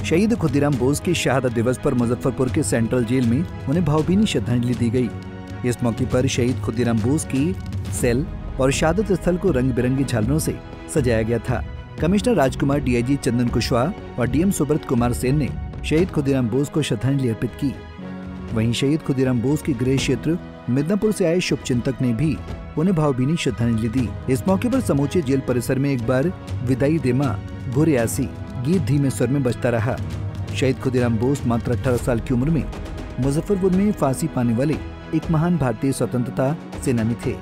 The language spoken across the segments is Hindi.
शहीद खुदीराम बोस की शहादत दिवस पर मुजफ्फरपुर के सेंट्रल जेल में उन्हें भावभीनी श्रद्धांजलि दी गई। इस मौके पर शहीद खुदीराम बोस की सेल और शहादत स्थल को रंग बिरंगी झालरों से सजाया गया था। कमिश्नर राजकुमार, डीआईजी चंदन कुशवाहा और डीएम सुब्रत कुमार सेन ने शहीद खुदीराम बोस को श्रद्धांजलि अर्पित की। वहीं शहीद खुदीराम बोस के गृह क्षेत्र मिदनापुर से आए शुभचिंतक ने भी उन्हें भावभीनी श्रद्धांजलि दी। इस मौके पर समूचे जेल परिसर में एक बार विदाई देमा घुरियासी गीत धीमे स्वर में बजता रहा। शहीद खुदीराम बोस मात्र 18 साल की उम्र में मुजफ्फरपुर में फांसी पाने वाले एक महान भारतीय स्वतंत्रता सेनानी थे।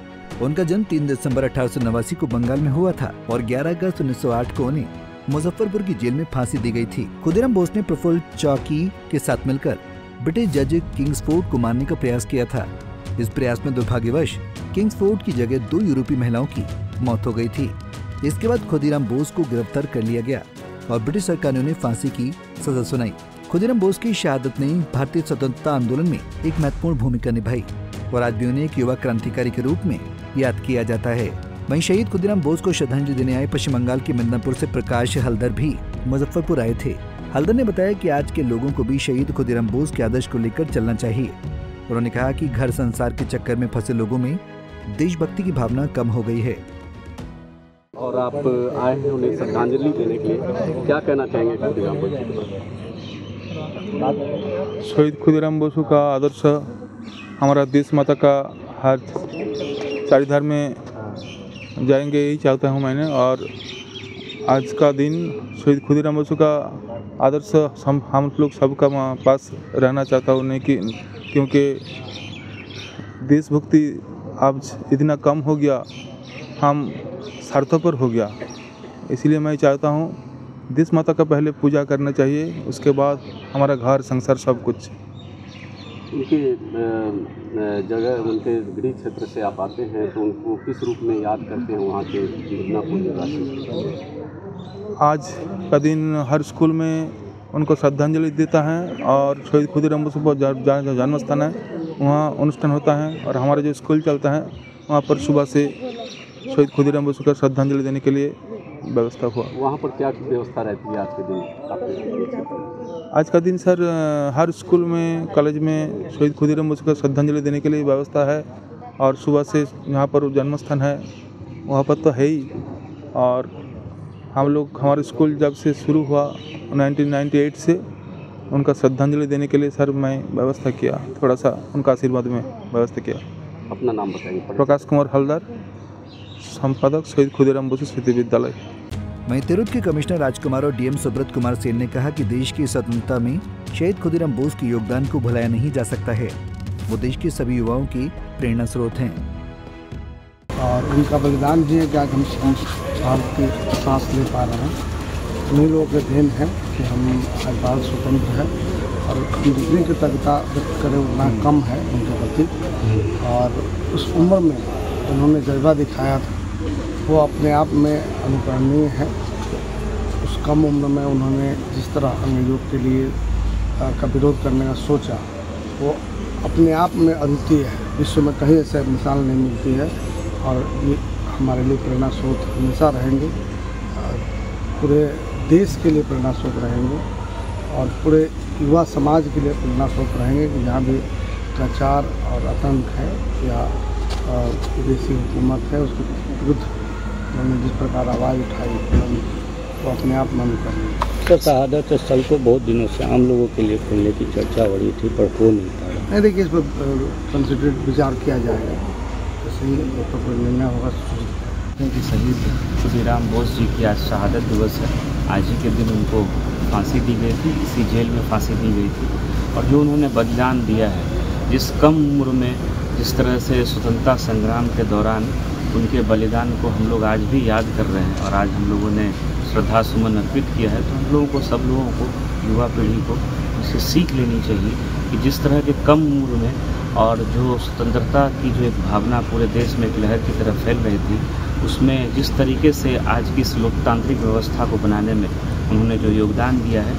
उनका जन्म 3 दिसंबर 1889 को बंगाल में हुआ था और 11 अगस्त 1908 को उन्हें मुजफ्फरपुर की जेल में फांसी दी गई थी। खुदीराम बोस ने प्रफुल्ल चौकी के साथ मिलकर ब्रिटिश जज किंग्सफोर्ड को मारने का प्रयास किया था। इस प्रयास में दुर्भाग्यवश किंग्सफोर्ड की जगह 2 यूरोपीय महिलाओं की मौत हो गई थी। इसके बाद खुदीराम बोस को गिरफ्तार कर लिया गया और ब्रिटिश सरकार ने उन्हें फांसी की सजा सुनाई। खुदीराम बोस की शहादत ने भारतीय स्वतंत्रता आंदोलन में एक महत्वपूर्ण भूमिका निभाई और आज भी उन्हें एक युवा क्रांतिकारी के रूप में याद किया जाता है। वहीं शहीद खुदीराम बोस को श्रद्धांजलि देने आए पश्चिम बंगाल के मिदनापुर से प्रकाश हलदर भी मुजफ्फरपुर आए थे। हलदर ने बताया कि आज के लोगों को भी शहीद खुदीराम बोस के आदर्श को लेकर चलना चाहिए। उन्होंने कहा कि घर संसार के चक्कर में फंसे लोगों में देशभक्ति की भावना कम हो गई है। और आप आए हैं उन्हें श्रद्धांजलि देने के लिए, क्या कहना चाहेंगे खुदीराम बोस के बारे में? शहीद खुदीराम बोस का आदर्श हमारा देश माता का हर चारिधार में जाएंगे, यही चाहता हूँ मैंने। और आज का दिन शहीद खुदीराम बोस का आदर्श हम लोग सबका पास रहना चाहता हूँ, क्योंकि देशभक्ति आज इतना कम हो गया, हम स्वार्थपर हो गया। इसलिए मैं चाहता हूँ देश माता का पहले पूजा करना चाहिए, उसके बाद हमारा घर संसार सब कुछ। उनकी जगह, उनके गृह क्षेत्र से आप आते हैं तो उनको किस रूप में याद करते हैं वहाँ के मिदनापुर निवासी? आज का दिन हर स्कूल में उनको श्रद्धांजलि देता है और शहीद खुदीराम बोस का जन्म स्थान है, वहाँ अनुष्ठान होता है। और हमारा जो स्कूल चलता है वहाँ पर सुबह से शहीद खुदीराम बोस का श्रद्धांजलि देने के लिए व्यवस्था हुआ। वहाँ पर क्या व्यवस्था रहती है आज के दिन? आज का दिन सर हर स्कूल में, कॉलेज में शहीद खुदीराम बोस का श्रद्धांजलि देने के लिए व्यवस्था है। और सुबह से यहाँ पर जन्म स्थान है वहाँ पर तो है ही। और हम लोग, हमारा स्कूल जब से शुरू हुआ 1998 से, उनका श्रद्धांजलि देने के लिए सर मैं व्यवस्था किया, थोड़ा सा उनका आशीर्वाद में व्यवस्था किया। अपना नाम बताइए। प्रकाश कुमार हलदर, संपादक शहीद खुदीराम बोस स्मृति विद्यालय। वहीं तिरुत के कमिश्नर राजकुमार और डीएम सुब्रत कुमार सेन ने कहा कि देश की स्वतंत्रता में शहीद खुदीराम बोस के योगदान को भुलाया नहीं जा सकता है। वो देश के सभी युवाओं की प्रेरणा स्रोत हैं और उनका बलिदान भी है कि आज हम भारत की सांस ले पा रहे हैं। उन्हीं लोगों के देन है कि हम आज भारत स्वतंत्र है और जितनी कृतज्ञता व्यक्त करें उतना कम है उनके प्रति। और उस उम्र में उन्होंने जज्बा दिखाया था वो अपने आप में अनुकरणीय है। उस कम उम्र में उन्होंने जिस तरह अंग्रेजों के लिए का विरोध करने का सोचा, वो अपने आप में अद्वितीय है। विश्व में कहीं ऐसे मिसाल नहीं मिलती है और ये हमारे लिए प्रेरणा स्रोत हमेशा रहेंगे, पूरे देश के लिए प्रेरणा स्रोत रहेंगे और पूरे युवा समाज के लिए प्रेरणा स्रोत रहेंगे कि जहाँ भी अत्याचार और आतंक है या विदेशी हुकूमत है उसके विरुद्ध उन्होंने जिस प्रकार आवाज़ उठाई वो अपने आप मन कर। सर, शहादत स्थल को बहुत दिनों से आम लोगों के लिए खोलने की चर्चा हो रही थी पर हो नहीं पा रहा। नहीं, देखिए, इस पर कंसिडरेट विचार किया जाएगा, सही कोई निर्णय होगा। कि शहीद खुदीराम बोस जी की आज शहादत दिवस है। आज ही के दिन उनको फांसी दी गई थी, इसी जेल में फांसी दी गई थी। और जो उन्होंने बलिदान दिया है, जिस कम उम्र में जिस तरह से स्वतंत्रता संग्राम के दौरान उनके बलिदान को हम लोग आज भी याद कर रहे हैं और आज हम लोगों ने श्रद्धा सुमन अर्पित किया है। तो हम लोगों को, सब लोगों को, युवा पीढ़ी को इससे सीख लेनी चाहिए कि जिस तरह के कम उम्र में और जो स्वतंत्रता की जो एक भावना पूरे देश में एक लहर की तरफ फैल रही थी, उसमें जिस तरीके से आज की इस लोकतांत्रिक व्यवस्था को बनाने में उन्होंने जो योगदान दिया है,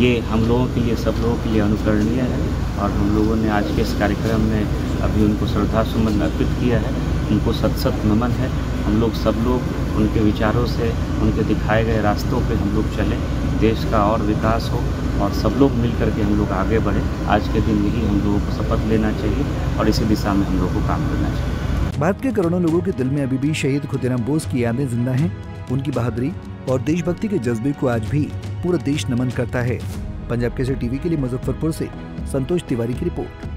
ये हम लोगों के लिए, सब लोगों के लिए अनुकरणीय है। और हम लोगों ने आज के इस कार्यक्रम में अभी उनको श्रद्धा सुमन अर्पित किया है, उनको सत सत नमन है। हम लोग सब लोग उनके विचारों से, उनके दिखाए गए रास्तों पे हम लोग चलें, देश का और विकास हो और सब लोग मिल करके हम लोग आगे बढ़े। आज के दिन यही हम लोगों को शपथ लेना चाहिए और इसी दिशा में हम लोगों को काम करना चाहिए। भारत के करोड़ों लोगों के दिल में अभी भी शहीद खुदीराम बोस की यादें जिंदा हैं। उनकी बहादुरी और देशभक्ति के जज्बे को आज भी पूरा देश नमन करता है। पंजाब केसरी टीवी के लिए मुजफ्फरपुर से संतोष तिवारी की रिपोर्ट।